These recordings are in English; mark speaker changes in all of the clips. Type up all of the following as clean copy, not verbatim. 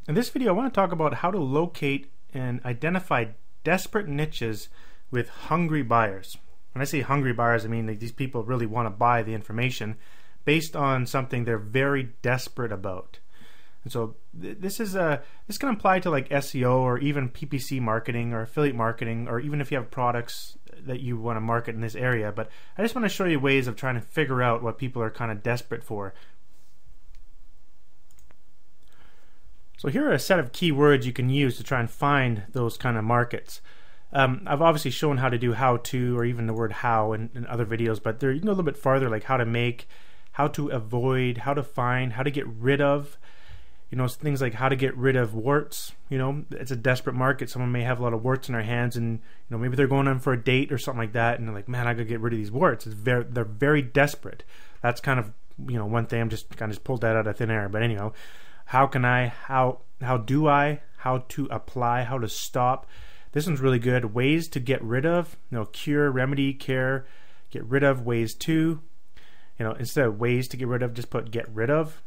Speaker 1: In this video, I want to talk about how to locate and identify desperate niches with hungry buyers. When I say hungry buyers, I mean like these people really want to buy the information based on something they're very desperate about. And so this can apply to like SEO or even PPC marketing or affiliate marketing, or even if you have products that you want to market in this area. But I just want to show you ways of trying to figure out what people are kind of desperate for. So here are a set of keywords you can use to try and find those kind of markets. I've obviously shown how to do how to, or even the word how in other videos, but there you can go a little bit farther, like how to make, how to avoid, how to find, how to get rid of. You know, things like how to get rid of warts. You know, it's a desperate market. Someone may have a lot of warts in their hands, and you know, maybe they're going on for a date or something like that, and they're like, man, I gotta get rid of these warts. They're very desperate. That's kind of, you know, one thing. I'm just kind of pulled that out of thin air. But anyhow, how do I, how to apply, how to stop. This one's really good. Ways to get rid of, you know, cure, remedy, care, get rid of, ways to, you know, instead of ways to get rid of, just put get rid of.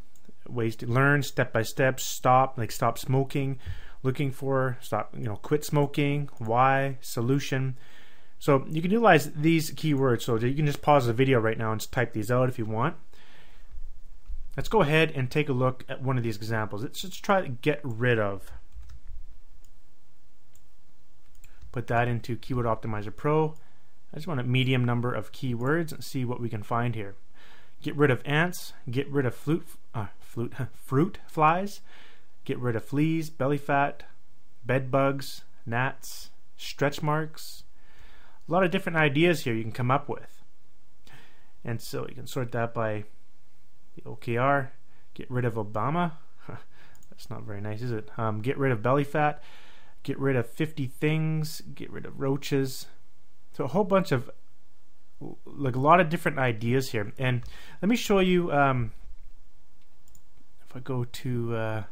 Speaker 1: Ways to learn, step by step, stop, like stop smoking, looking for, stop, you know, quit smoking, why, solution. So you can utilize these keywords. So you can just pause the video right now and just type these out if you want. Let's go ahead and take a look at one of these examples. Let's just try to get rid of. Put that into Keyword Optimizer Pro. I just want a medium number of keywords and see what we can find here. Get rid of ants, get rid of fruit flies, get rid of fleas, belly fat, bed bugs, gnats, stretch marks. A lot of different ideas here you can come up with. And so you can sort that by the OKR. Get rid of Obama. That's not very nice, is it? Get rid of belly fat. Get rid of 50 things. Get rid of roaches. So a whole bunch of, like, a lot of different ideas here. And let me show you, if I go to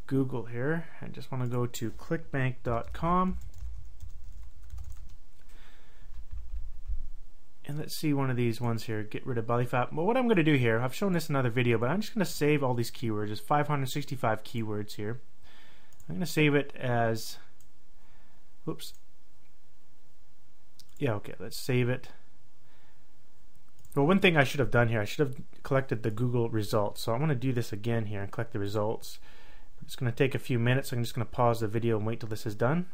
Speaker 1: Google here, I just want to go to clickbank.com. And let's see one of these ones here. Get rid of belly fat. Well, what I'm going to do here, I've shown this in another video, but I'm just going to save all these keywords. There's 565 keywords here. I'm going to save it as, oops. Yeah, okay, let's save it. Well, one thing I should have done here, I should have collected the Google results. So I'm going to do this again here and collect the results. It's going to take a few minutes. So I'm just going to pause the video and wait till this is done.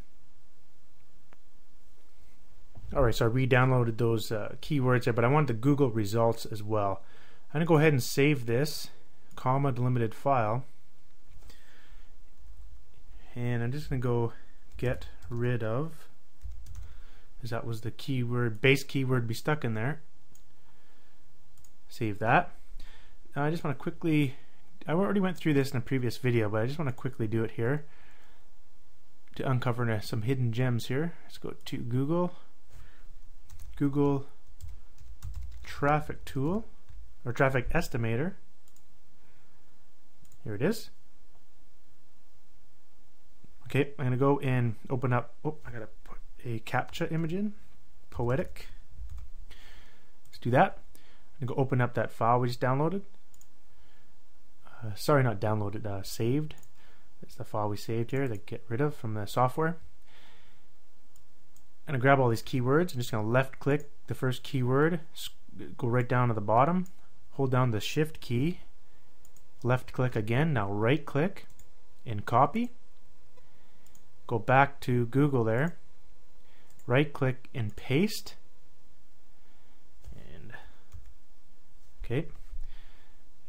Speaker 1: Alright, so I re-downloaded those keywords there, but I wanted the Google results as well. I'm going to go ahead and save this, comma, delimited file. And I'm just going to go get rid of, because that was the keyword, base keyword be stuck in there. Save that. Now I just want to quickly, I already went through this in a previous video, but I just want to quickly do it here to uncover some hidden gems here. Let's go to Google Traffic Tool, or Traffic Estimator. Here it is. Okay, I'm going to go and open up, I got to put a CAPTCHA image in, Poetic. Let's do that. I'm going to go open up that file we just downloaded. Sorry, not downloaded, saved. That's the file we saved here to get rid of from the software. I'm going to grab all these keywords. I'm just going to left click the first keyword, go right down to the bottom, hold down the shift key, left click again, now right click and copy. Go back to Google there, right click and paste. And okay,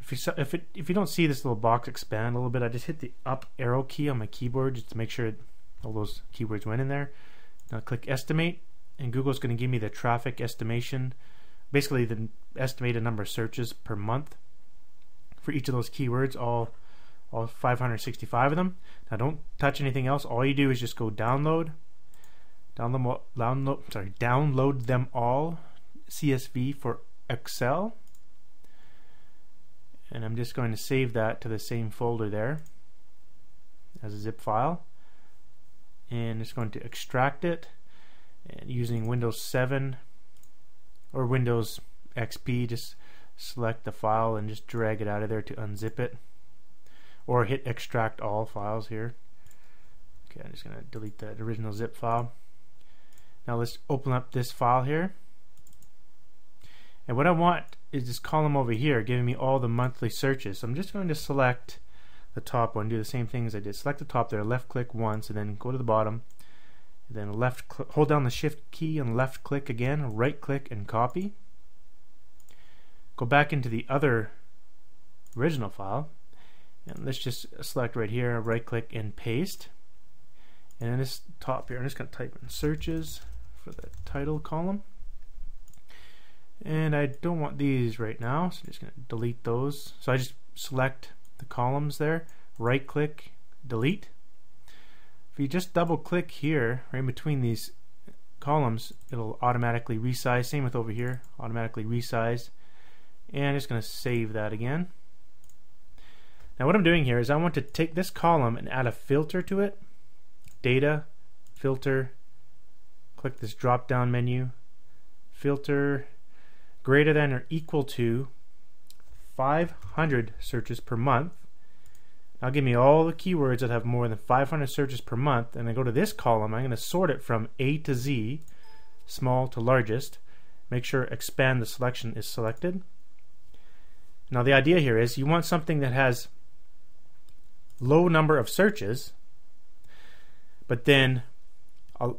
Speaker 1: if you don't see this little box expand a little bit, I just hit the up arrow key on my keyboard just to make sure all those keywords went in there. Now click estimate, and Google's going to give me the traffic estimation, basically the estimated number of searches per month for each of those keywords, all 565 of them. Now don't touch anything else. All you do is just go download them all, CSV for Excel, and I'm just going to save that to the same folder there as a zip file, and it's going to extract it, and using Windows 7 or Windows XP, just select the file and just drag it out of there to unzip it. or hit extract all files here. Okay, I'm just going to delete that original zip file. Now let's open up this file here. And what I want is this column over here giving me all the monthly searches. So I'm just going to select the top one, do the same thing as I did. Select the top there, left click once, and then go to the bottom. And then hold down the shift key and left click again, right click and copy. Go back into the other original file. And let's just select right here, right click and paste. And in this top here, I'm just going to type in searches for the title column. And I don't want these right now, so I'm just going to delete those. So I just select the columns there, right click, delete. If you just double click here, right in between these columns, it'll automatically resize. Same with over here, automatically resize. And I'm just going to save that again. Now what I'm doing here is I want to take this column and add a filter to it. Data, filter, click this drop down menu, filter, greater than or equal to 500 searches per month. Now give me all the keywords that have more than 500 searches per month, and I go to this column. I'm going to sort it from A to Z, small to largest. Make sure expand the selection is selected. Now the idea here is you want something that has low number of searches, but then a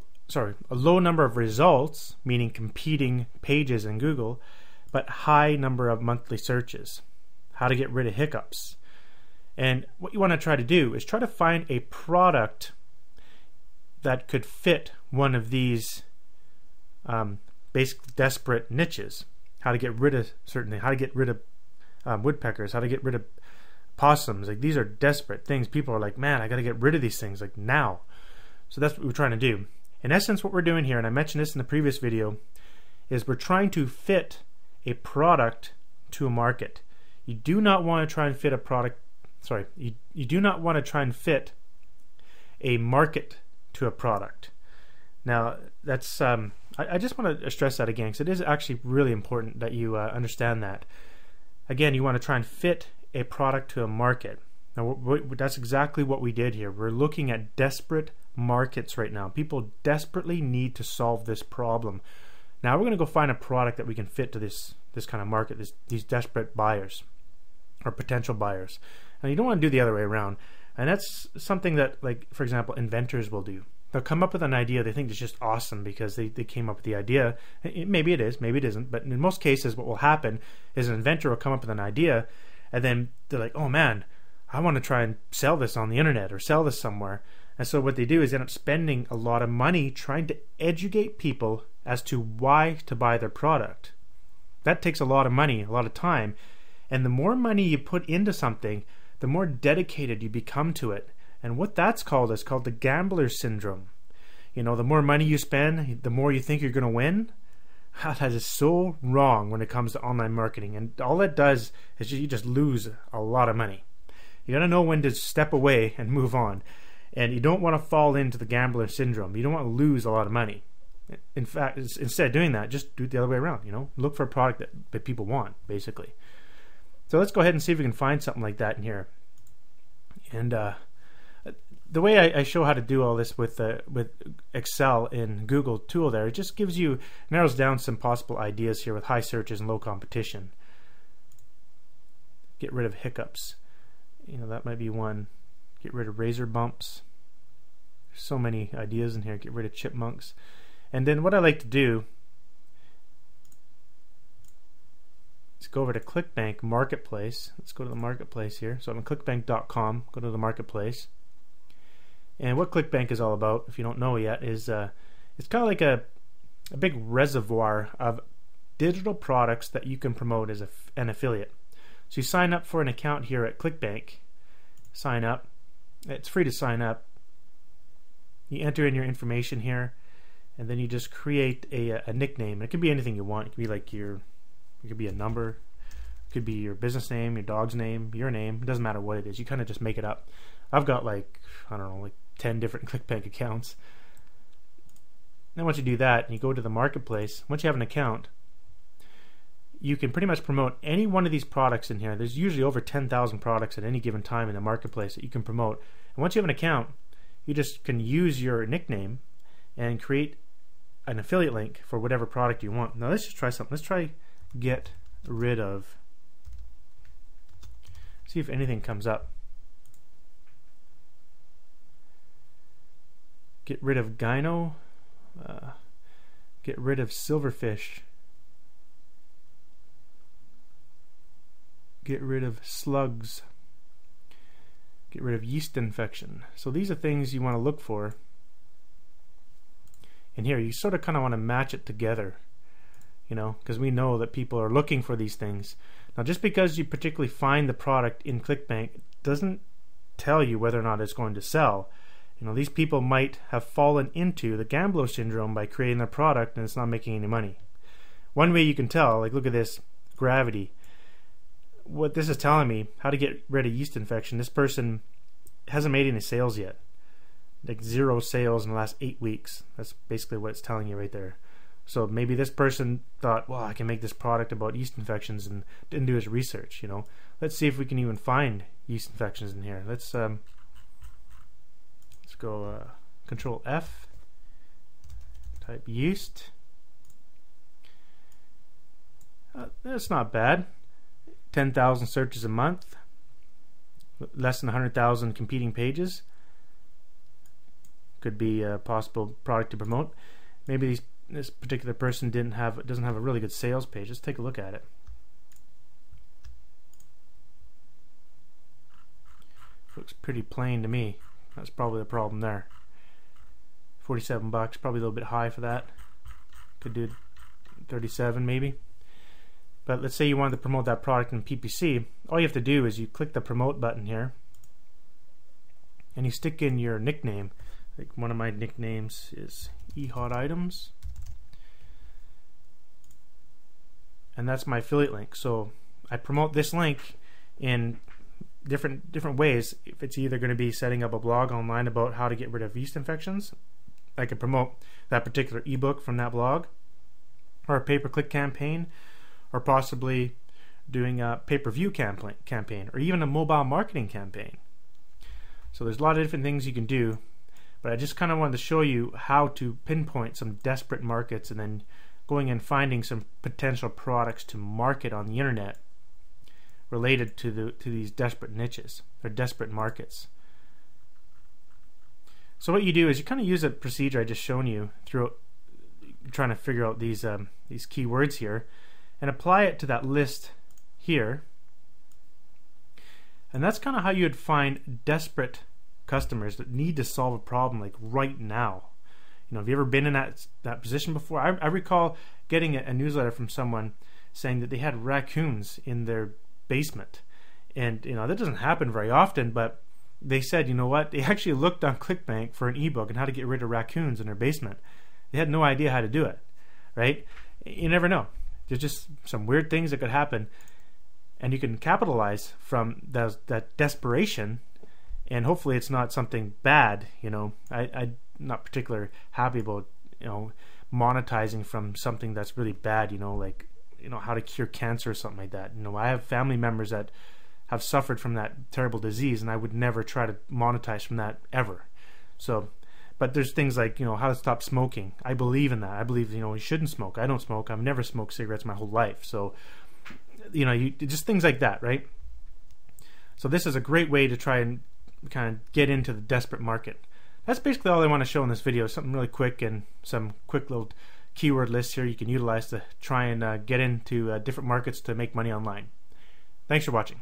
Speaker 1: low number of results, meaning competing pages in Google, but high number of monthly searches. How to get rid of hiccups. And what you want to try to do is try to find a product that could fit one of these basic desperate niches. How to get rid of certain things, how to get rid of woodpeckers, how to get rid of possums. Like, these are desperate things. People are like, man, I got to get rid of these things like now. So that's what we're trying to do. In essence, what we're doing here, and I mentioned this in the previous video, is we're trying to fit a product to a market. You do not want to try and fit a product, you do not want to try and fit a market to a product. Now, that's I just want to stress that again, because it is actually really important that you understand that. Again, you want to try and fit a product to a market. Now, that's exactly what we did here. We're looking at desperate markets right now. People desperately need to solve this problem. Now we're going to go find a product that we can fit to this kind of market, these desperate buyers or potential buyers. And you don't want to do the other way around. And that's something that, like, for example, inventors will do. They'll come up with an idea they think is just awesome because they came up with the idea. Maybe it is, maybe it isn't. But in most cases, what will happen is an inventor will come up with an idea, and then they're like, oh man, I want to try and sell this on the internet or sell this somewhere. And so what they do is end up spending a lot of money trying to educate people as to why to buy their product. That takes a lot of money, a lot of time. And the more money you put into something, the more dedicated you become to it. And what that's called is called the gambler syndrome. You know, the more money you spend, the more you think you're going to win. That is so wrong when it comes to online marketing. And all it does is you just lose a lot of money. You got to know when to step away and move on. And you don't want to fall into the gambler syndrome. You don't want to lose a lot of money. In fact, instead of doing that, just do it the other way around. You know, look for a product that people want, basically. So let's go ahead and see if we can find something like that in here. And the way I show how to do all this with Excel in Google tool there, it just narrows down some possible ideas here with high searches and low competition. Get rid of hiccups. You know, that might be one. Get rid of razor bumps. There's so many ideas in here. Get rid of chipmunks. And then what I like to do is go over to ClickBank Marketplace. Let's go to the Marketplace here. So I'm on clickbank.com. Go to the Marketplace. And what ClickBank is all about, if you don't know yet, is it's kind of like a big reservoir of digital products that you can promote as an affiliate. So you sign up for an account here at ClickBank. Sign up. It's free to sign up. You enter in your information here, and then you just create a nickname. It could be anything you want. It could be like it could be a number. It could be your business name, your dog's name, your name. It doesn't matter what it is. You kind of just make it up. I've got like 10 different ClickBank accounts. Then once you do that, and you go to the Marketplace, once you have an account, you can pretty much promote any one of these products in here. There's usually over 10,000 products at any given time in the marketplace that you can promote. And once you have an account, you just can use your nickname and create an affiliate link for whatever product you want. Now let's just try something. Let's try get rid of. See if anything comes up. Get rid of Gyno. Get rid of silverfish. Get rid of slugs. Get rid of yeast infection. So these are things you want to look for. And here you sort of kind of want to match it together, you know, because we know that people are looking for these things. Now just because you particularly find the product in ClickBank doesn't tell you whether or not it's going to sell. You know, these people might have fallen into the gambler syndrome by creating their product and it's not making any money. One way you can tell, like look at this, Gravity. What this is telling me, how to get rid of yeast infection, this person hasn't made any sales yet. Like 0 sales in the last 8 weeks. That's basically what it's telling you right there. So maybe this person thought, well, I can make this product about yeast infections, and didn't do his research, you know. Let's see if we can even find yeast infections in here. Let's go Control F, type yeast. That's not bad. 10,000 searches a month, less than 100,000 competing pages. Could be a possible product to promote. Maybe this particular person doesn't have a really good sales page. Let's take a look at it. Looks pretty plain to me. That's probably the problem there. 47 bucks, probably a little bit high for that. Could do 37 maybe. But let's say you wanted to promote that product in PPC. All you have to do is you click the promote button here and you stick in your nickname. Like one of my nicknames is eHotItems, and that's my affiliate link. So I promote this link in different ways. If it's either going to be setting up a blog online about how to get rid of yeast infections, I can promote that particular ebook from that blog, or a pay-per-click campaign, or possibly doing a pay-per-view campaign, or even a mobile marketing campaign. So there's a lot of different things you can do, but I just kind of wanted to show you how to pinpoint some desperate markets and then going and finding some potential products to market on the internet related to these desperate niches or desperate markets. So what you do is you kind of use a procedure I just shown you through trying to figure out these keywords here, and apply it to that list here. And that's kind of how you'd find desperate customers that need to solve a problem like right now. You know, have you ever been in that position before? I recall getting a newsletter from someone saying that they had raccoons in their basement, and you know that doesn't happen very often, but they said, you know what, they actually looked on ClickBank for an ebook on how to get rid of raccoons in their basement. They had no idea how to do it, right? You never know. There's just some weird things that could happen, and you can capitalize from that desperation, and hopefully it's not something bad. You know, I'm not particularly happy about, you know, monetizing from something that's really bad, you know, like, you know, how to cure cancer or something like that. You know, I have family members that have suffered from that terrible disease, and I would never try to monetize from that ever. So, but there's things like, you know, how to stop smoking. I believe in that. I believe, you know, you shouldn't smoke. I don't smoke. I've never smoked cigarettes my whole life. So, you know, just things like that, right? So this is a great way to try and kind of get into the desperate market. That's basically all I want to show in this video. Something really quick and some quick little keyword lists here you can utilize to try and get into different markets to make money online. Thanks for watching.